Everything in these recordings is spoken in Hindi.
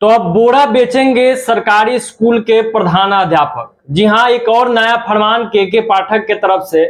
तो अब बोरा बेचेंगे सरकारी स्कूल के प्रधानाध्यापक। जी हां, एक और नया फरमान के पाठक के तरफ से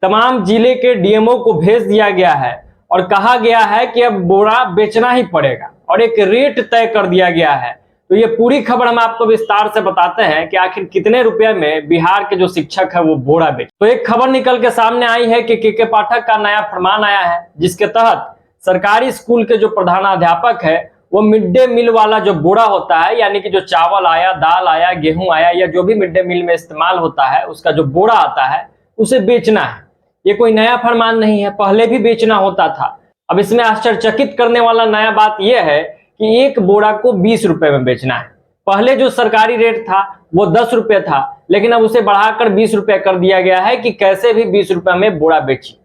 तमाम जिले के डीएमओ को भेज दिया गया है और कहा गया है कि अब बोरा बेचना ही पड़ेगा और एक रेट तय कर दिया गया है। तो ये पूरी खबर हम आपको विस्तार से बताते हैं कि आखिर कितने रुपए में बिहार के जो शिक्षक है वो बोरा बेच। तो एक खबर निकल के सामने आई है कि के पाठक का नया फरमान आया है, जिसके तहत सरकारी स्कूल के जो प्रधानाध्यापक है वो मिड डे मील वाला जो बोरा होता है, यानी कि जो चावल आया, दाल आया, गेहूं आया या जो भी मिड डे मील में इस्तेमाल होता है उसका जो बोरा आता है उसे बेचना है। ये कोई नया फरमान नहीं है, पहले भी बेचना होता था। अब इसमें आश्चर्यचकित करने वाला नया बात यह है कि एक बोरा को 20 रुपए में बेचना है। पहले जो सरकारी रेट था वो 10 रुपए था, लेकिन अब उसे बढ़ाकर 20 रुपए कर दिया गया है कि कैसे भी 20 रुपए में बोरा बेची।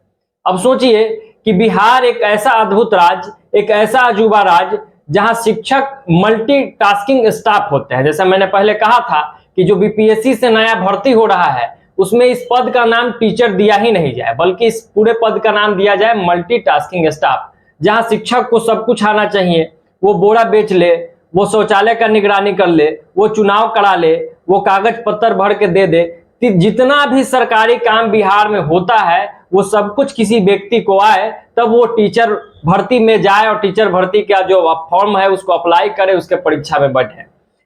अब सोचिए कि बिहार एक ऐसा अद्भुत राज्य, एक ऐसा अजूबा राज्य जहां शिक्षक मल्टीटास्किंग स्टाफ होते हैं। जैसा मैंने पहले कहा था कि जो बीपीएससी से नया भर्ती हो रहा है उसमें इस पद का नाम टीचर दिया ही नहीं जाए, बल्कि इस पूरे पद का नाम दिया जाए मल्टीटास्किंग स्टाफ। जहां शिक्षक को सब कुछ आना चाहिए, वो बोरा बेच ले, वो शौचालय का निगरानी कर ले, वो चुनाव करा ले, वो कागज पत्तर भर के दे दे। जितना भी सरकारी काम बिहार में होता है वो सब कुछ किसी व्यक्ति को आए तब वो टीचर भर्ती में जाए और टीचर भर्ती का जो फॉर्म है उसको अप्लाई करे, उसके परीक्षा में बैठे।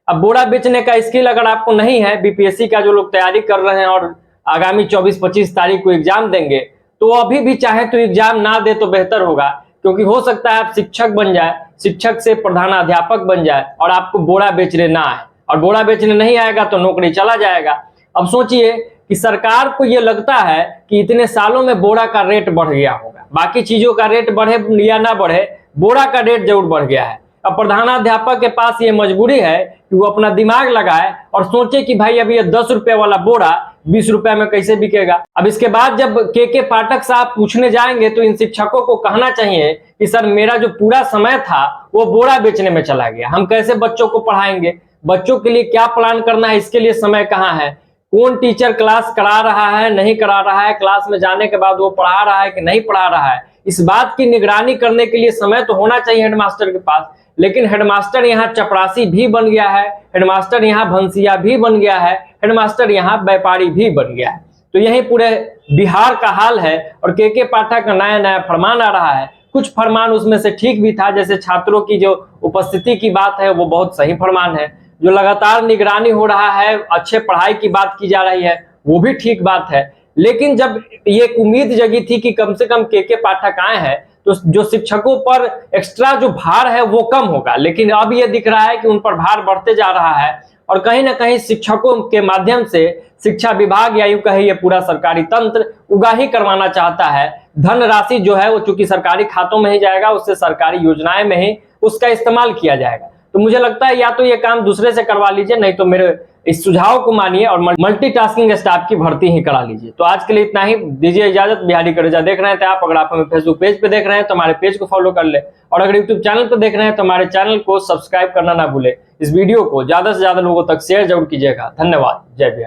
अब बोरा बेचने का स्किल अगर आपको नहीं है, बीपीएससी का जो लोग तैयारी कर रहे हैं और आगामी 24-25 तारीख को एग्जाम देंगे, तो अभी भी चाहे तो एग्जाम ना दे तो बेहतर होगा, क्योंकि हो सकता है आप शिक्षक बन जाए, शिक्षक से प्रधानाध्यापक बन जाए और आपको बोरा बेचने ना आए, और बोरा बेचने नहीं आएगा तो नौकरी चला जाएगा। अब सोचिए कि सरकार को यह लगता है कि इतने सालों में बोरा का रेट बढ़ गया होगा, बाकी चीजों का रेट बढ़े या ना बढ़े, बोरा का रेट जरूर बढ़ गया है। अब प्रधानाध्यापक के पास ये मजबूरी है कि वो अपना दिमाग लगाए और सोचे कि भाई अभी ये 10 रुपए वाला बोरा 20 रुपए में कैसे बिकेगा। अब इसके बाद जब के पाठक साहब पूछने जाएंगे तो इन शिक्षकों को कहना चाहिए कि सर मेरा जो पूरा समय था वो बोरा बेचने में चला गया, हम कैसे बच्चों को पढ़ाएंगे, बच्चों के लिए क्या प्लान करना है, इसके लिए समय कहाँ है, कौन टीचर क्लास करा रहा है नहीं करा रहा है, क्लास में जाने के बाद वो पढ़ा रहा है कि नहीं पढ़ा रहा है, इस बात की निगरानी करने के लिए समय तो होना चाहिए हेडमास्टर के पास। लेकिन हेडमास्टर यहाँ चपरासी भी बन गया है, हेडमास्टर यहाँ भंसिया भी बन गया है, हेडमास्टर यहाँ व्यापारी भी बन गया है। तो यही पूरे बिहार का हाल है और के पाठक का नया नया फरमान आ रहा है। कुछ फरमान उसमें से ठीक भी था, जैसे छात्रों की जो उपस्थिति की बात है वो बहुत सही फरमान है, जो लगातार निगरानी हो रहा है, अच्छे पढ़ाई की बात की जा रही है, वो भी ठीक बात है। लेकिन जब ये उम्मीद जगी थी कि कम से कम के पाठक आए हैं तो जो शिक्षकों पर एक्स्ट्रा जो भार है वो कम होगा, लेकिन अब ये दिख रहा है कि उन पर भार बढ़ते जा रहा है और कहीं ना कहीं शिक्षकों के माध्यम से शिक्षा विभाग या यूं कहे ये पूरा सरकारी तंत्र उगाही करवाना चाहता है। धनराशि जो है वो चूंकि सरकारी खातों में ही जाएगा, उससे सरकारी योजनाएं में ही उसका इस्तेमाल किया जाएगा। तो मुझे लगता है या तो ये काम दूसरे से करवा लीजिए, नहीं तो मेरे इस सुझाव को मानिए और मल्टीटास्किंग स्टाफ की भर्ती ही करा लीजिए। तो आज के लिए इतना ही, दीजिए इजाजत। बिहारी करेजा देख रहे थे आप, अगर आप हमें फेसबुक पेज पे देख रहे हैं तो हमारे पेज को फॉलो कर ले, और अगर यूट्यूब चैनल पर देख रहे हैं तो हमारे चैनल को सब्सक्राइब करना ना भूले। इस वीडियो को ज्यादा से ज्यादा लोगों तक शेयर जरूर कीजिएगा। धन्यवाद। जय बिहार।